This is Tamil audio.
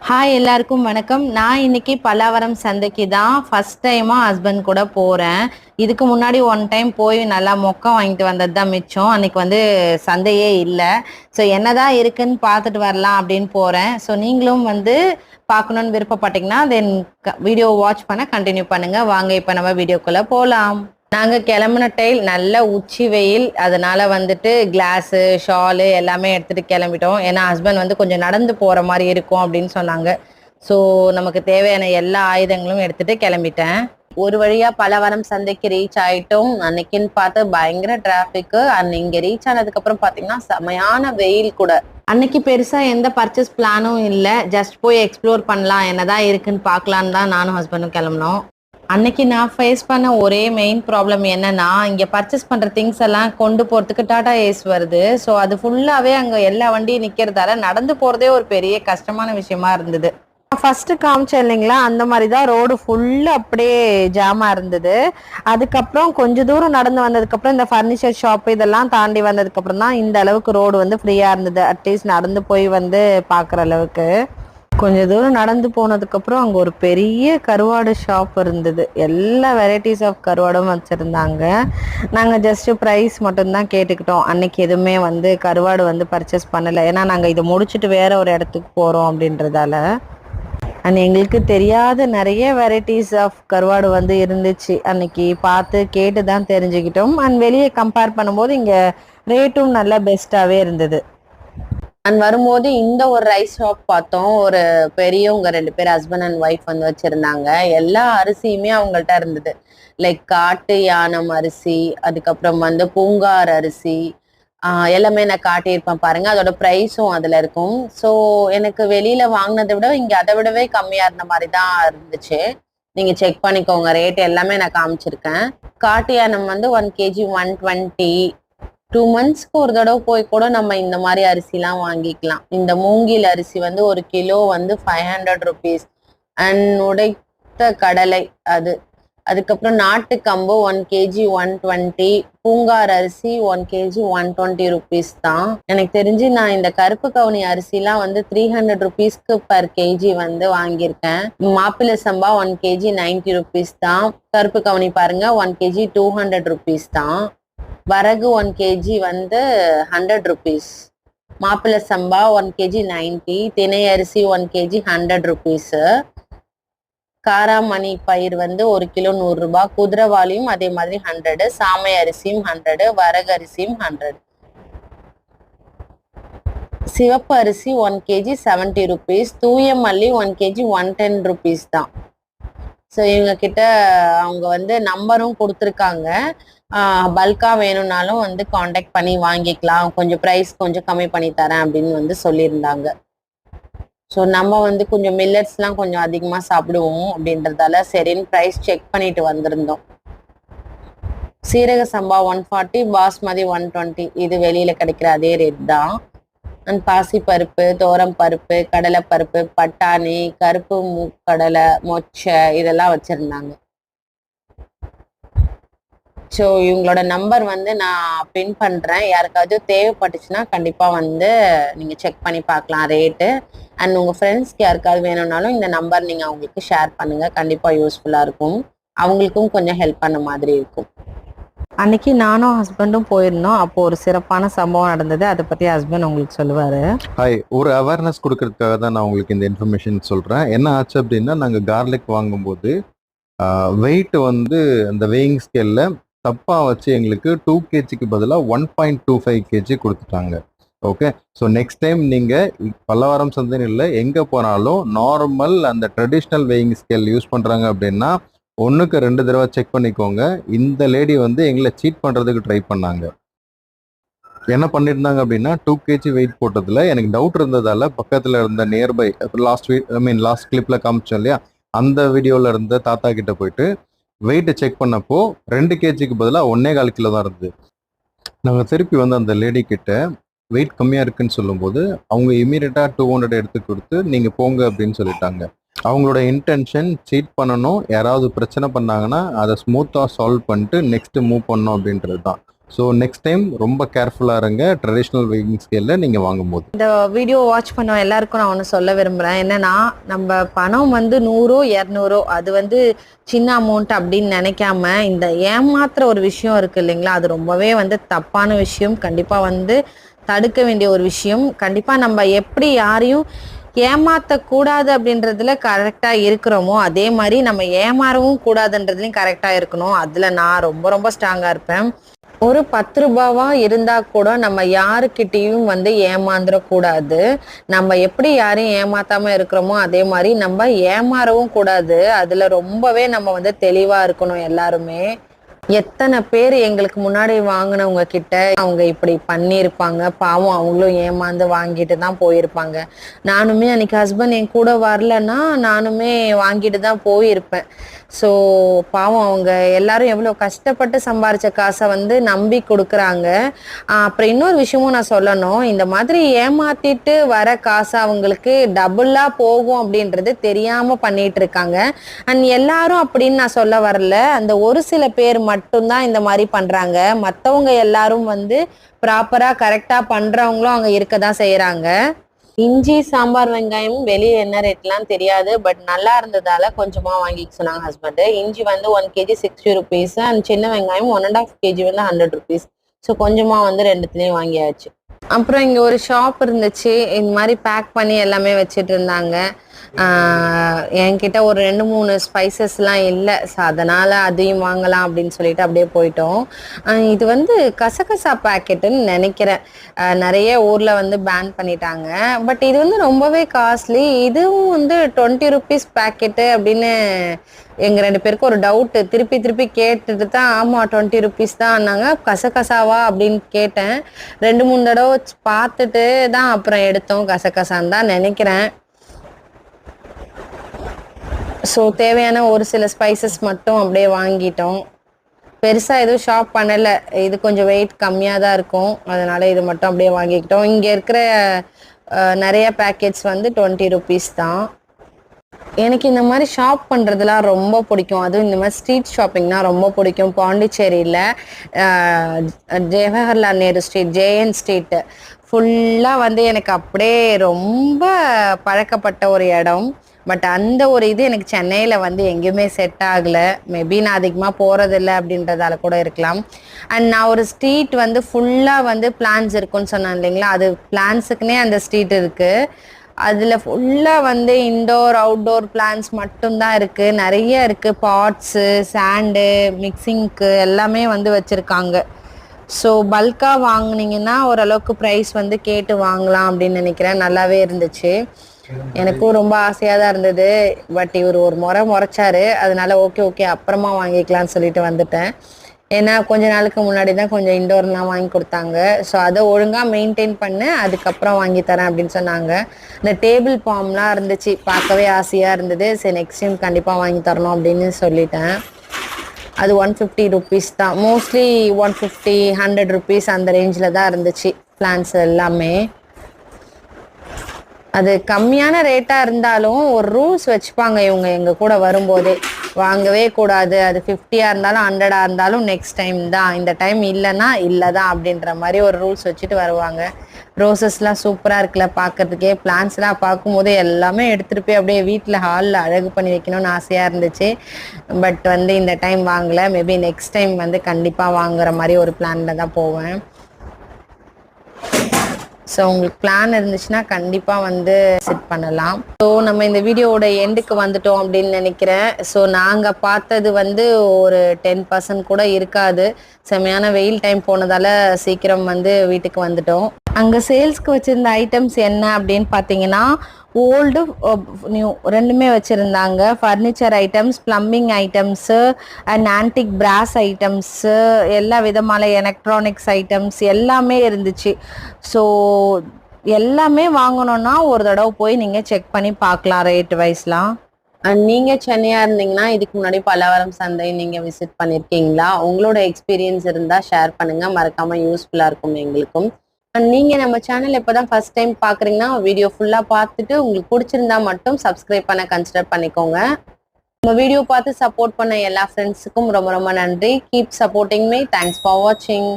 ஹாய் எல்லாருக்கும் வணக்கம். நான் இன்னைக்கு பல்லாவரம் சந்தைக்கு தான் ஃபர்ஸ்ட் டைமாக ஹஸ்பண்ட் கூட போகிறேன். இதுக்கு முன்னாடி ஒன் டைம் போய் நல்லா மொக்கம் வாங்கிட்டு வந்தது தான் மிச்சம். அன்னைக்கு வந்து சந்தையே இல்லை. ஸோ என்னதான் இருக்குன்னு பார்த்துட்டு வரலாம் அப்படின்னு போகிறேன். ஸோ நீங்களும் வந்து பார்க்கணுன்னு விருப்பப்பட்டீங்கன்னா தென் வீடியோ வாட்ச் பண்ண கண்டினியூ பண்ணுங்கள். வாங்க இப்போ நம்ம வீடியோக்குள்ளே போகலாம். நாங்கள் கிளம்புன டைல் நல்ல உச்சி வெயில், அதனால வந்துட்டு கிளாஸு ஷாலு எல்லாமே எடுத்துகிட்டு கிளம்பிட்டோம். ஏன்னா ஹஸ்பண்ட் வந்து கொஞ்சம் நடந்து போகிற மாதிரி இருக்கும் அப்படின்னு சொன்னாங்க. ஸோ நமக்கு தேவையான எல்லா ஆயுதங்களும் எடுத்துகிட்டு கிளம்பிட்டேன். ஒரு வழியாக பலவரம் சந்தைக்கு ரீச் ஆகிட்டோம். அன்னைக்குன்னு பார்த்து பயங்கர டிராஃபிக்கு. இங்கே ரீச் ஆனதுக்கப்புறம் பார்த்தீங்கன்னா செமையான வெயில் கூட. அன்னைக்கு பெருசாக எந்த பர்ச்சேஸ் பிளானும் இல்லை. ஜஸ்ட் போய் எக்ஸ்ப்ளோர் பண்ணலாம், என்னதான் இருக்குன்னு பார்க்கலான்னு தான் நானும் ஹஸ்பண்டும் கிளம்பினோம். அன்னைக்கு நான் ஃபேஸ் பண்ண ஒரே மெயின் ப்ராப்ளம் என்னன்னா, இங்கே பர்ச்சேஸ் பண்ணுற திங்ஸ் எல்லாம் கொண்டு போகிறதுக்கு டாடா ஏஸ் வருது. ஸோ அது ஃபுல்லாகவே அங்கே எல்லா வண்டியும் நிற்கிறதால நடந்து போகிறதே ஒரு பெரிய கஷ்டமான விஷயமா இருந்தது. ஃபர்ஸ்ட் காமிச்சேன் இல்லைங்களா, அந்த மாதிரி தான் ரோடு ஃபுல்லு அப்படியே ஜாமாக இருந்தது. அதுக்கப்புறம் கொஞ்சம் தூரம் நடந்து வந்ததுக்கப்புறம் இந்த ஃபர்னிச்சர் ஷாப் இதெல்லாம் தாண்டி வந்ததுக்கப்புறம் தான் இந்த அளவுக்கு ரோடு வந்து ஃப்ரீயாக இருந்தது. அட்லீஸ்ட் நடந்து போய் வந்து பார்க்குற அளவுக்கு. கொஞ்சம் தூரம் நடந்து போனதுக்கப்புறம் அங்கே ஒரு பெரிய கருவாடு ஷாப் இருந்தது. எல்லா வெரைட்டிஸ் ஆஃப் கருவாடும் வச்சுருந்தாங்க. நாங்கள் ஜஸ்ட்டு ப்ரைஸ் மட்டும்தான் கேட்டுக்கிட்டோம். அன்னைக்கு எதுவுமே வந்து கருவாடு வந்து பர்ச்சேஸ் பண்ணலை. ஏன்னா நாங்கள் இதை முடிச்சுட்டு வேற ஒரு இடத்துக்கு போகிறோம் அப்படின்றதால. அண்ட் எங்களுக்கு தெரியாத நிறைய வெரைட்டிஸ் ஆஃப் கருவாடு வந்து இருந்துச்சு. அன்னைக்கு பார்த்து கேட்டு தான் தெரிஞ்சுக்கிட்டோம். அண்ட் வெளியே கம்பேர் பண்ணும்போது இங்கே ரேட்டும் நல்லா பெஸ்ட்டாகவே இருந்தது. அண்ட் வரும்போது இந்த ஒரு ரைஸ் ஷாப் பார்த்தோம். ஒரு பெரியவங்க 2 பேர் ஹஸ்பண்ட் அண்ட் ஒய்ஃப் வந்து வச்சுருந்தாங்க. எல்லா அரிசியுமே அவங்கள்ட்ட இருந்தது. லைக் காட்டு யானம் அரிசி, அதுக்கப்புறம் வந்து பூங்கார் அரிசி, எல்லாமே நான் காட்டியிருப்பேன் பாருங்க. அதோட ப்ரைஸும் அதில் இருக்கும். ஸோ எனக்கு வெளியில் வாங்கினதை விட இங்கே அதை விடவே கம்மியாக இருந்த மாதிரி தான் இருந்துச்சு. நீங்கள் செக் பண்ணிக்கோங்க, ரேட் எல்லாமே நான் காமிச்சிருக்கேன். காட்டு யானம் வந்து 1 kg 120. 2 monthsக்கு ஒரு தடவை போய் கூட நம்ம இந்த மாதிரி அரிசிலாம் வாங்கிக்கலாம். இந்த மூங்கில் அரிசி வந்து 1 கிலோ வந்து 500 rupees. அண்ட் உடைத்த கடலை அதுக்கப்புறம் நாட்டு கம்பு 1 kg 120. பூங்கார் அரிசி 1 kg 120 rupees தான். எனக்கு தெரிஞ்சு நான் இந்த கருப்பு கவுனி அரிசிலாம் வந்து 300 rupeesக்கு per kg வந்து வாங்கியிருக்கேன். மாப்பிள்ளை சம்பா 1 kg 90 rupees தான். கருப்பு கவுனி பாருங்க 1 kg 200 rupees தான். வரகு 1 kg வந்து 100 rupees. மாப்பிள்ளை சம்பா 1 kg 90. தினை அரிசி 1 kg 100 rupees. காராமணி பயிர் வந்து 1 கிலோ 100 ரூபாய். குதிரைவாளியும் அதே மாதிரி 100. சாமை அரிசியும் 100. வரகு அரிசியும் 100. சிவப்பு அரிசி 1 kg 70 rupees. தூய மல்லி 1 kg 110 rupees தான். ஸோ இவங்க கிட்ட அவங்க வந்து நம்பரும் கொடுத்துருக்காங்க. பல்கா வேணும்னாலும் வந்து காண்டாக்ட் பண்ணி வாங்கிக்கலாம், கொஞ்சம் ப்ரைஸ் கொஞ்சம் கம்மி பண்ணி தரேன் அப்படின்னு வந்து சொல்லியிருந்தாங்க. ஸோ நம்ம வந்து கொஞ்சம் மில்லட்ஸ்லாம் கொஞ்சம் அதிகமாக சாப்பிடுவோம் அப்படின்றதால சரின்னு ப்ரைஸ் செக் பண்ணிட்டு வந்திருந்தோம். சீரக சம்பா 140, பாஸ்மதி 120. இது வெளியில் கிடைக்கிற அதே ரேட் தான். அண்ட் பாசிப்பருப்பு, தோரம் பருப்பு, கடலைப்பருப்பு, பட்டாணி, கருப்பு மூக்கடலை, மொச்சை இதெல்லாம் வச்சுருந்தாங்க. ஸோ இவங்களோட நம்பர் வந்து நான் பின் பண்ணுறேன். யாருக்காவது தேவைப்பட்டுச்சுன்னா கண்டிப்பாக வந்து நீங்கள் செக் பண்ணி பார்க்கலாம் ரேட்டு. அண்ட் உங்கள் ஃப்ரெண்ட்ஸ்க்கு யாருக்காவது வேணும்னாலும் இந்த நம்பர் நீங்கள் அவங்களுக்கு ஷேர் பண்ணுங்கள். கண்டிப்பாக யூஸ்ஃபுல்லாக இருக்கும், அவங்களுக்கும் கொஞ்சம் ஹெல்ப் பண்ண மாதிரி இருக்கும். அன்னைக்கு நானும் ஹஸ்பண்டும் போயிருந்தோம். அப்போ ஒரு சிறப்பான சம்பவம் நடந்தது. அதை பற்றி ஹஸ்பண்ட் உங்களுக்கு சொல்லுவார். ஹாய், ஒரு அவேர்னஸ் கொடுக்கறதுக்காக தான் நான் உங்களுக்கு இந்த இன்ஃபர்மேஷன் சொல்கிறேன். என்ன ஆச்சு அப்படின்னா, நாங்கள் கார்லிக் வாங்கும்போது வெயிட் வந்து அந்த வெயிங் ஸ்கேலில் தப்பாக வச்சு எங்களுக்கு 2 kgக்கு பதிலாக 1.25 kg கொடுத்துட்டாங்க. ஓகே, ஸோ நெக்ஸ்ட் டைம் நீங்கள் பல்லவரம் சந்தைன்னு இல்லை, எங்கே போனாலும் நார்மல் அந்த ட்ரெடிஷ்னல் வெயிங் ஸ்கேல் யூஸ் பண்ணுறாங்க அப்படின்னா 1க்கு 2 தடவை செக் பண்ணிக்கோங்க. இந்த லேடி வந்து எங்களை சீட் பண்ணுறதுக்கு ட்ரை பண்ணாங்க. என்ன பண்ணியிருந்தாங்க அப்படின்னா, 2 kg வெயிட் போட்டதில் எனக்கு டவுட் இருந்ததால் பக்கத்தில் இருந்த நியர்பை லாஸ்ட் கிளிப்பில் காமிச்சோம் இல்லையா, அந்த வீடியோவில் இருந்த தாத்தா கிட்ட போயிட்டு வெயிட்டை செக் பண்ணப்போ 2 kgக்கு பதிலாக 1.25 கிலோ தான் இருந்தது. நாங்கள் திருப்பி வந்து அந்த லேடி கிட்ட வெயிட் கம்மியாக இருக்குன்னு சொல்லும்போது அவங்க இமீடியட்டாக 200 எடுத்து கொடுத்து நீங்கள் போங்க அப்படின்னு சொல்லிட்டாங்க. அவங்களோட இன்டென்ஷன் சீட் பண்ணணும், யாராவது பிரச்சனை பண்ணாங்கன்னா அதை ஸ்மூத்தாக சால்வ் பண்ணிட்டு நெக்ஸ்ட்டு மூவ் பண்ணணும் அப்படின்றது தான். ஸோ நெக்ஸ்ட் டைம் ரொம்ப கேர்ஃபுல்லாக இருங்க ட்ரெடிஷ்னல் வெயிங் ஸ்கேலில் நீங்கள் வாங்கும்போது. இந்த வீடியோ வாட்ச் பண்ண எல்லாருக்கும் நான் ஒன்று சொல்ல விரும்புகிறேன். என்னன்னா, நம்ம பணம் வந்து 100 200 அது வந்து சின்ன அமௌண்ட் அப்படின்னு நினைக்காம இந்த ஏமாத்துற ஒரு விஷயம் இருக்கு இல்லைங்களா, அது ரொம்பவே வந்து தப்பான விஷயம். கண்டிப்பாக வந்து தடுக்க வேண்டிய ஒரு விஷயம். கண்டிப்பாக நம்ம எப்படி யாரையும் ஏமாற்றக்கூடாது அப்படின்றதுல கரெக்டாக இருக்கிறோமோ, அதே மாதிரி நம்ம ஏமாறவும் கூடாதுன்றதுலையும் கரெக்டாக இருக்கணும். அதில் நான் ரொம்ப ரொம்ப ஸ்ட்ராங்காக இருப்பேன். ஒரு 10 ரூபாவா இருந்தா கூட நம்ம யாருக்கிட்டயும் வந்து ஏமாந்துடக்கூடாது. நம்ம எப்படி யாரையும் ஏமாத்தாம இருக்கிறோமோ அதே மாதிரி நம்ம ஏமாறவும் கூடாது. அதுல ரொம்பவே நம்ம வந்து தெளிவா இருக்கணும் எல்லாருமே. எத்தனை பேர் எங்களுக்கு முன்னாடி வாங்கினவங்க கிட்ட அவங்க இப்படி பண்ணியிருப்பாங்க, பாவம் அவங்களும் ஏமாந்து வாங்கிட்டு தான் போயிருப்பாங்க. நானுமே அன்னைக்கு ஹஸ்பண்ட் என் கூட வரலன்னா நானுமே வாங்கிட்டு தான் போயிருப்பேன். ஸோ பாவம் அவங்க எல்லாரும் எவ்வளோ கஷ்டப்பட்டு சம்பாரிச்ச காசை வந்து நம்பி கொடுக்குறாங்க. அப்புறம் இன்னொரு விஷயமும் நான் சொல்லணும், இந்த மாதிரி ஏமாத்திட்டு வர காசு அவங்களுக்கு டபுளாக போகும் அப்படின்றது தெரியாமல் பண்ணிட்டு இருக்காங்க. அண்ட் எல்லாரும் அப்படின்னு நான் சொல்ல வரல, அந்த ஒரு சில பேர் மட்டும்தான் இந்த மாதிரி பண்றாங்க. மற்றவங்க எல்லாரும் வந்து ப்ராப்பரா கரெக்டா பண்றவங்களும் அங்க இருக்க தான் செய்யறாங்க. இஞ்சி சாம்பார் வெங்காயம் வெளியே என்ன ரேட்லாம் தெரியாது, பட் நல்லா இருந்ததால கொஞ்சமா வாங்கிக்க சொன்னாங்க ஹஸ்பண்ட். இஞ்சி வந்து 1 kg 60 rupees அண்ட் சின்ன வெங்காயம் 1.5 kg வந்து 100 rupees. ஸோ கொஞ்சமா வந்து ரெண்டுத்துலயும் வாங்கியாச்சு. அப்புறம் இங்க ஒரு ஷாப் இருந்துச்சு, இந்த மாதிரி பேக் பண்ணி எல்லாமே வச்சுட்டு இருந்தாங்க. என்கிட்ட ஒரு 2-3 ஸ்பைசஸ்லாம் இல்லை, ஸோ அதனால் அதையும் வாங்கலாம் அப்படின்னு சொல்லிட்டு அப்படியே போயிட்டோம். இது வந்து கசகசா பேக்கெட்டுன்னு நினைக்கிறேன். நிறைய ஊரில் வந்து பேன் பண்ணிட்டாங்க. பட் இது வந்து ரொம்பவே காஸ்ட்லி. இதுவும் வந்து 20 rupees பேக்கெட்டு அப்படின்னு எங்கள் 2 பேருக்கு ஒரு டவுட்டு. திருப்பி திருப்பி கேட்டுட்டு தான் ஆமாம் 20 rupees தான் கசகசாவா அப்படின்னு கேட்டேன். 2-3 தடவை பார்த்துட்டு தான் அப்புறம் எடுத்தோம். கசகசான்னு தான் நினைக்கிறேன். ஸோ தேவையான ஒரு சில ஸ்பைசஸ் மட்டும் அப்படியே வாங்கிட்டோம். பெருசாக எதுவும் ஷாப் பண்ணலை, இது கொஞ்சம் வெயிட் கம்மியாக தான் இருக்கும், அதனால இது மட்டும் அப்படியே வாங்கிக்கிட்டோம். இங்கே இருக்கிற நிறைய பேக்கெட்ஸ் வந்து 20 rupees தான். எனக்கு இந்த மாதிரி ஷாப் பண்ணுறதுலாம் ரொம்ப பிடிக்கும். அதுவும் இந்த மாதிரி ஸ்ட்ரீட் ஷாப்பிங்னா ரொம்ப பிடிக்கும். பாண்டிச்சேரியில் Jawaharlal Nehru street, JN street ஃபுல்லாக வந்து எனக்கு அப்படியே ரொம்ப பழக்கப்பட்ட ஒரு இடம். பட் அந்த ஒரு இது எனக்கு சென்னையில் வந்து எங்கேயுமே செட் ஆகலை. மேபி நான் அதிகமாக போகிறதில்ல அப்படின்றதால கூட இருக்கலாம். அண்ட் நான் ஒரு ஸ்ட்ரீட் வந்து ஃபுல்லாக வந்து பிளான்ஸ் இருக்குன்னு சொன்னேன் இல்லைங்களா, அது பிளான்ஸுக்குன்னே அந்த ஸ்ட்ரீட் இருக்குது. அதில் ஃபுல்லாக வந்து இன்டோர் அவுட்டோர் பிளான்ஸ் மட்டும்தான் இருக்குது. நிறைய இருக்குது, பாட்ஸு, சாண்டு, மிக்சிங்க்கு எல்லாமே வந்து வச்சுருக்காங்க. ஸோ பல்காக வாங்கினீங்கன்னா ஓரளவுக்கு ப்ரைஸ் வந்து கேட்டு வாங்கலாம் அப்படின்னு நினைக்கிறேன். நல்லாவே இருந்துச்சு. எனக்கும் ரொம்ப ஆசையாக தான் இருந்தது. பட் இவர் ஒரு முறைச்சாரு, அதனால ஓகே அப்புறமா வாங்கிக்கலாம்னு சொல்லிட்டு வந்துட்டேன். ஏன்னா கொஞ்ச நாளுக்கு முன்னாடி தான் கொஞ்சம் இன்டோர்லாம் வாங்கி கொடுத்தாங்க. ஸோ அதை ஒழுங்காக மெயின்டைன் பண்ண அதுக்கப்புறம் வாங்கி தரேன் அப்படின்னு சொன்னாங்க. இந்த டேபிள் பாம்லாம் இருந்துச்சு, பார்க்கவே ஆசையாக இருந்தது. சரி நெக்ஸ்ட் டைம் கண்டிப்பாக வாங்கி தரணும் அப்படின்னு சொல்லிட்டேன். அது 150 rupees தான். மோஸ்ட்லி 150 100 rupees அந்த ரேஞ்சில் தான் இருந்துச்சு பிளான்ஸ் எல்லாமே. அது கம்மியான ரேட்டாக இருந்தாலும் ஒரு ரூல்ஸ் வச்சுப்பாங்க இவங்க எங்கள் கூட வரும்போதே, வாங்கவே கூடாது. அது 50 இருந்தாலும் 100 இருந்தாலும் நெக்ஸ்ட் டைம் தான், இந்த டைம் இல்லைன்னா இல்லை தான் அப்படின்ற மாதிரி ஒரு ரூல்ஸ் வச்சுட்டு வருவாங்க. ரோசஸ்லாம் சூப்பராக இருக்குல்ல பார்க்கறதுக்கே. பிளான்ஸ்லாம் பார்க்கும்போதே எல்லாமே எடுத்துகிட்டு போய் அப்படியே வீட்டில் ஹாலில் அழகு பண்ணி வைக்கணும்னு ஆசையாக இருந்துச்சு. பட் வந்து இந்த டைம் வாங்கலை. மேபி நெக்ஸ்ட் டைம் வந்து கண்டிப்பாக வாங்குற மாதிரி ஒரு பிளானில் தான் போவேன். ஸோ உங்களுக்கு பிளான் இருந்துச்சுன்னா கண்டிப்பாக வந்து செட் பண்ணலாம். ஸோ நம்ம இந்த வீடியோவோட எண்டுக்கு வந்துட்டோம் அப்படின்னு நினைக்கிறேன். ஸோ நாங்கள் பார்த்தது வந்து ஒரு 10% கூட இருக்காது. செமையான வெயில் டைம் போனதால் சீக்கிரம் வந்து வீட்டுக்கு வந்துட்டோம். அங்கே சேல்ஸ்க்கு வச்சுருந்த ஐட்டம்ஸ் என்ன அப்படின்னு பார்த்தீங்கன்னா, ஓல்டு நியூ ரெண்டுமே வச்சுருந்தாங்க. Furniture items, plumbing items and antique brass items, எல்லா விதமான எலக்ட்ரானிக்ஸ் ஐட்டம்ஸ் எல்லாமே இருந்துச்சு. ஸோ எல்லாமே வாங்கணுன்னா ஒரு தடவை போய் நீங்கள் செக் பண்ணி பார்க்கலாம் ரேட் வைஸ்லாம். அண்ட் நீங்கள் சென்னையாக இருந்தீங்கன்னா இதுக்கு முன்னாடி பலவரம் சந்தை நீங்கள் விசிட் பண்ணியிருக்கீங்களா? உங்களோட எக்ஸ்பீரியன்ஸ் இருந்தால் ஷேர் பண்ணுங்கள், மறக்காமல் யூஸ்ஃபுல்லாக இருக்கும் எங்களுக்கும். நீங்கள் நம்ம சேனல் இப்போ தான் ஃபர்ஸ்ட் டைம் பார்க்குறீங்கன்னா வீடியோ ஃபுல்லாக பார்த்துட்டு உங்களுக்கு பிடிச்சிருந்தா மட்டும் சப்ஸ்கிரைப் பண்ண கன்சிடர் பண்ணிக்கோங்க. நம்ம வீடியோ பார்த்து சப்போர்ட் பண்ண எல்லா ஃப்ரெண்ட்ஸுக்கும் ரொம்ப ரொம்ப நன்றி. Keep supporting me. Thanks for வாட்சிங்.